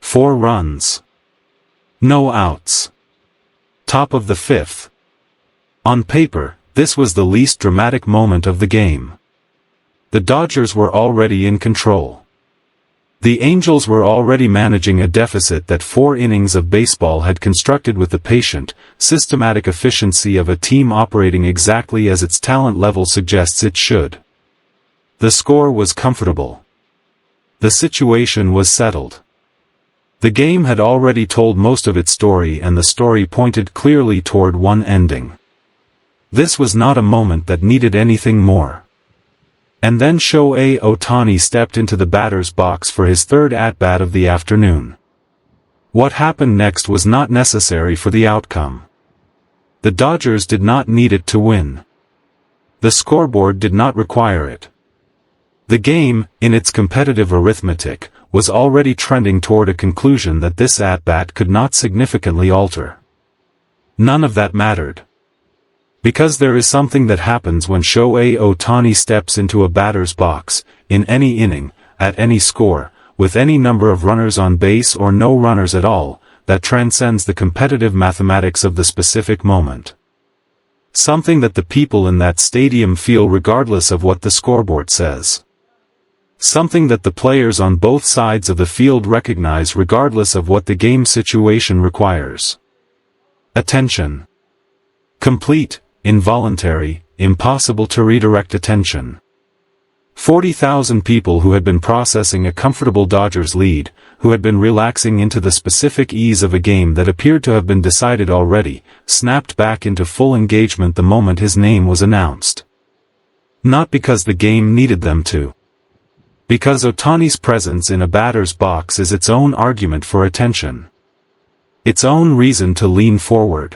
4 runs. No outs. Top of the 5th. On paper, this was the least dramatic moment of the game. The Dodgers were already in control. The Angels were already managing a deficit that 4 innings of baseball had constructed with the patient, systematic efficiency of a team operating exactly as its talent level suggests it should. The score was comfortable. The situation was settled. The game had already told most of its story, and the story pointed clearly toward one ending. This was not a moment that needed anything more. And then Shohei Ohtani stepped into the batter's box for his 3rd at-bat of the afternoon. What happened next was not necessary for the outcome. The Dodgers did not need it to win. The scoreboard did not require it. The game, in its competitive arithmetic, was already trending toward a conclusion that this at-bat could not significantly alter. None of that mattered. Because there is something that happens when Shohei Ohtani steps into a batter's box, in any inning, at any score, with any number of runners on base or no runners at all, that transcends the competitive mathematics of the specific moment. Something that the people in that stadium feel regardless of what the scoreboard says. Something that the players on both sides of the field recognize regardless of what the game situation requires. Attention. Complete, involuntary, impossible to redirect attention. 40,000 people who had been processing a comfortable Dodgers lead, who had been relaxing into the specific ease of a game that appeared to have been decided already, snapped back into full engagement the moment his name was announced. Not because the game needed them to. Because Ohtani's presence in a batter's box is its own argument for attention. Its own reason to lean forward.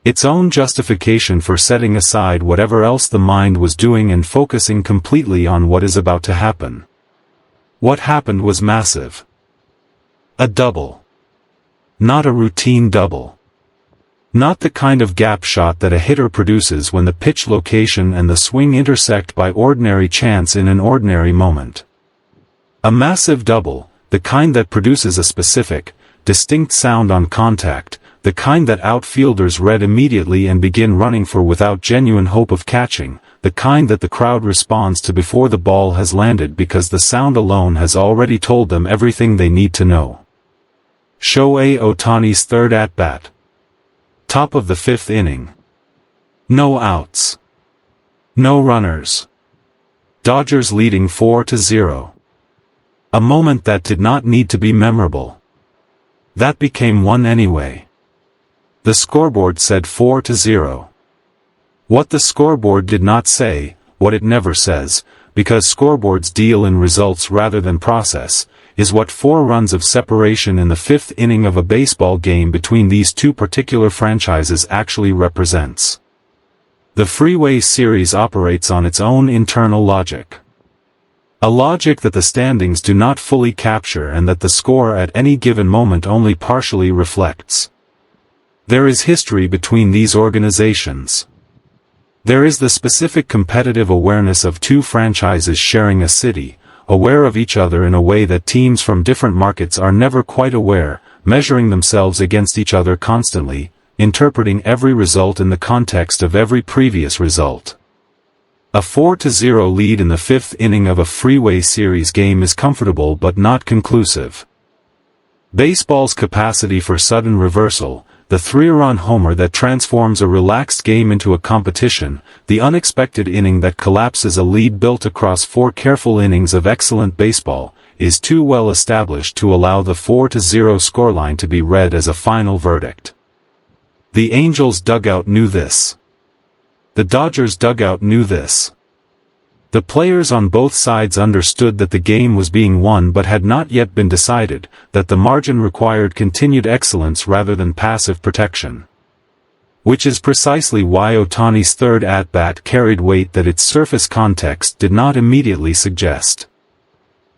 Its own justification for setting aside whatever else the mind was doing and focusing completely on what is about to happen. What happened was massive. A double. Not a routine double. Not the kind of gap shot that a hitter produces when the pitch location and the swing intersect by ordinary chance in an ordinary moment. A massive double, the kind that produces a specific, distinct sound on contact, the kind that outfielders read immediately and begin running for without genuine hope of catching, the kind that the crowd responds to before the ball has landed because the sound alone has already told them everything they need to know. Shohei Ohtani's 3rd at-bat. Top of the 5th inning. No outs. No runners. Dodgers leading 4-0. A moment that did not need to be memorable. That became one anyway. The scoreboard said 4-0. What the scoreboard did not say, what it never says, because scoreboards deal in results rather than process, is what 4 runs of separation in the 5th inning of a baseball game between these two particular franchises actually represents. The Freeway Series operates on its own internal logic. A logic that the standings do not fully capture and that the score at any given moment only partially reflects. There is history between these organizations. There is the specific competitive awareness of 2 franchises sharing a city, aware of each other in a way that teams from different markets are never quite aware, measuring themselves against each other constantly, interpreting every result in the context of every previous result. A 4-0 lead in the 5th inning of a Freeway Series game is comfortable but not conclusive. Baseball's capacity for sudden reversal, the 3-run homer that transforms a relaxed game into a competition, the unexpected inning that collapses a lead built across 4 careful innings of excellent baseball, is too well established to allow the 4-0 scoreline to be read as a final verdict. The Angels' dugout knew this. The Dodgers' dugout knew this. The players on both sides understood that the game was being won but had not yet been decided, that the margin required continued excellence rather than passive protection. Which is precisely why Ohtani's 3rd at-bat carried weight that its surface context did not immediately suggest.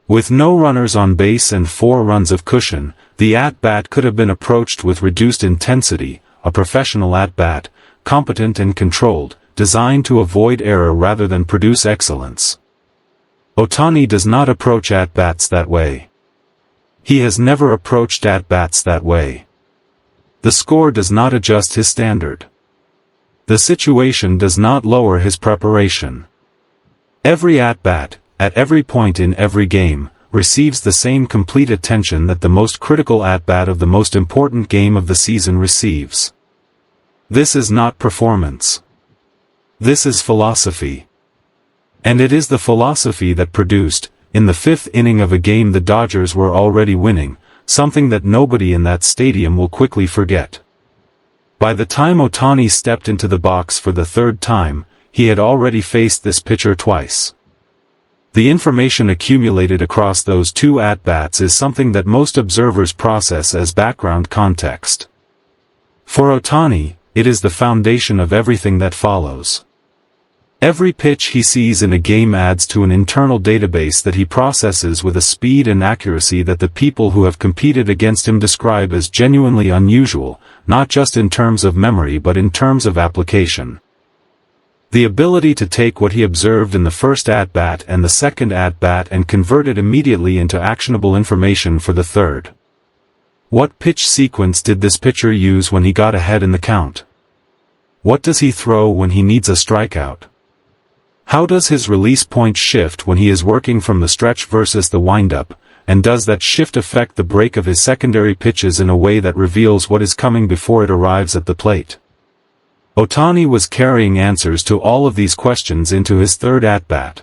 With no runners on base and 4 runs of cushion, the at-bat could have been approached with reduced intensity, a professional at-bat, competent and controlled, designed to avoid error rather than produce excellence. Ohtani does not approach at-bats that way. He has never approached at-bats that way. The score does not adjust his standard. The situation does not lower his preparation. Every at-bat, at every point in every game, receives the same complete attention that the most critical at-bat of the most important game of the season receives. This is not performance. This is philosophy. And it is the philosophy that produced, in the fifth inning of a game the Dodgers were already winning, something that nobody in that stadium will quickly forget. By the time Ohtani stepped into the box for the third time, he had already faced this pitcher twice. The information accumulated across those two at-bats is something that most observers process as background context. For Ohtani, it is the foundation of everything that follows. Every pitch he sees in a game adds to an internal database that he processes with a speed and accuracy that the people who have competed against him describe as genuinely unusual, not just in terms of memory but in terms of application. The ability to take what he observed in the first at-bat and the second at-bat and convert it immediately into actionable information for the third. What pitch sequence did this pitcher use when he got ahead in the count? What does he throw when he needs a strikeout? How does his release point shift when he is working from the stretch versus the windup, and does that shift affect the break of his secondary pitches in a way that reveals what is coming before it arrives at the plate? Ohtani was carrying answers to all of these questions into his third at-bat.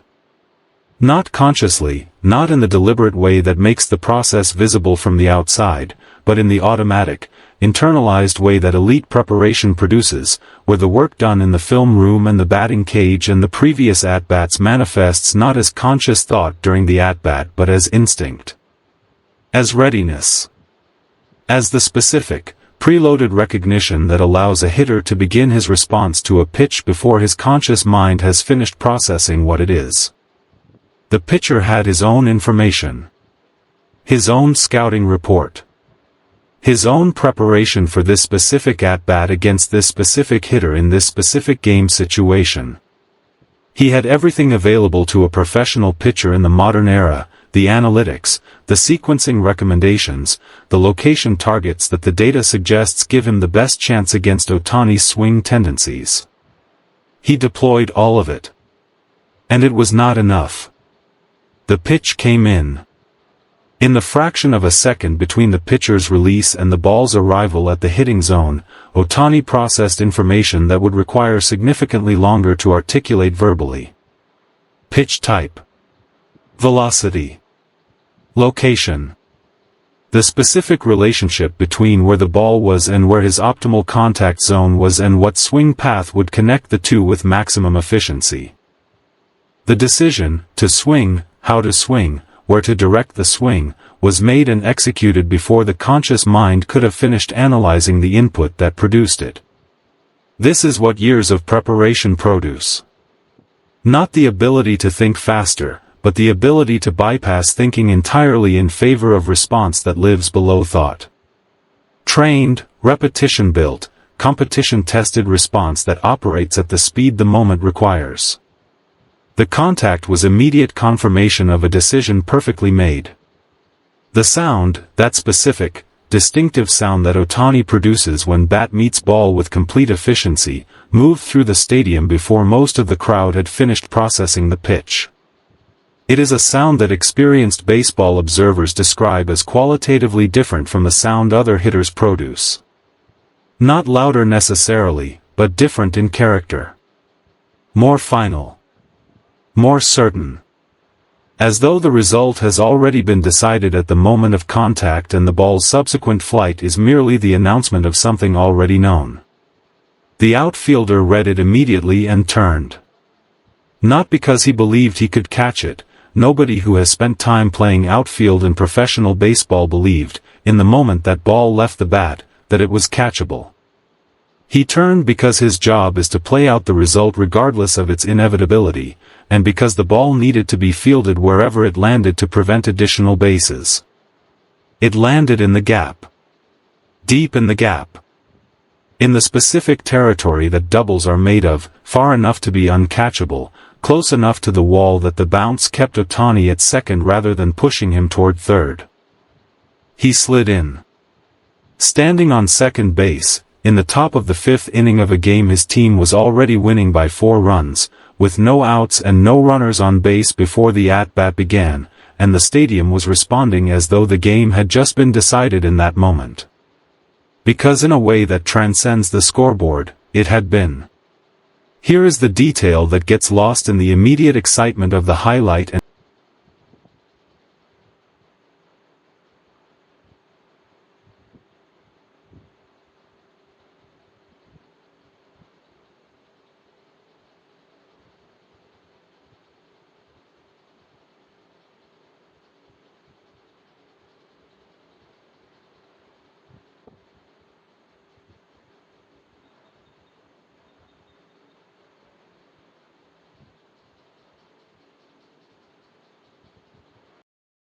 Not consciously, not in the deliberate way that makes the process visible from the outside, but in the automatic, internalized way that elite preparation produces, where the work done in the film room and the batting cage and the previous at-bats manifests not as conscious thought during the at-bat but as instinct. As readiness. As the specific, preloaded recognition that allows a hitter to begin his response to a pitch before his conscious mind has finished processing what it is. The pitcher had his own information. His own scouting report. His own preparation for this specific at-bat against this specific hitter in this specific game situation. He had everything available to a professional pitcher in the modern era, the analytics, the sequencing recommendations, the location targets that the data suggests give him the best chance against Ohtani's swing tendencies. He deployed all of it. And it was not enough. The pitch came in. In the fraction of a second between the pitcher's release and the ball's arrival at the hitting zone, Ohtani processed information that would require significantly longer to articulate verbally. Pitch type. Velocity. Location. The specific relationship between where the ball was and where his optimal contact zone was and what swing path would connect the two with maximum efficiency. The decision, to swing, how to swing, where to direct the swing, was made and executed before the conscious mind could have finished analyzing the input that produced it. This is what years of preparation produce. Not the ability to think faster, but the ability to bypass thinking entirely in favor of response that lives below thought. Trained, repetition-built, competition-tested response that operates at the speed the moment requires. The contact was immediate confirmation of a decision perfectly made. The sound, that specific, distinctive sound that Ohtani produces when bat meets ball with complete efficiency, moved through the stadium before most of the crowd had finished processing the pitch. It is a sound that experienced baseball observers describe as qualitatively different from the sound other hitters produce. Not louder necessarily, but different in character. More final. More certain. As though the result has already been decided at the moment of contact and the ball's subsequent flight is merely the announcement of something already known. The outfielder read it immediately and turned. Not because he believed he could catch it. Nobody who has spent time playing outfield in professional baseball believed, in the moment that ball left the bat, that it was catchable. He turned because his job is to play out the result regardless of its inevitability, and because the ball needed to be fielded wherever it landed to prevent additional bases. It landed in the gap. Deep in the gap. In the specific territory that doubles are made of, far enough to be uncatchable, close enough to the wall that the bounce kept Ohtani at second rather than pushing him toward third. he slid in. Standing on second base, in the top of the fifth inning of a game his team was already winning by 4 runs, with no outs and no runners on base before the at-bat began, and the stadium was responding as though the game had just been decided in that moment. Because in a way that transcends the scoreboard, it had been. Here is the detail that gets lost in the immediate excitement of the highlight and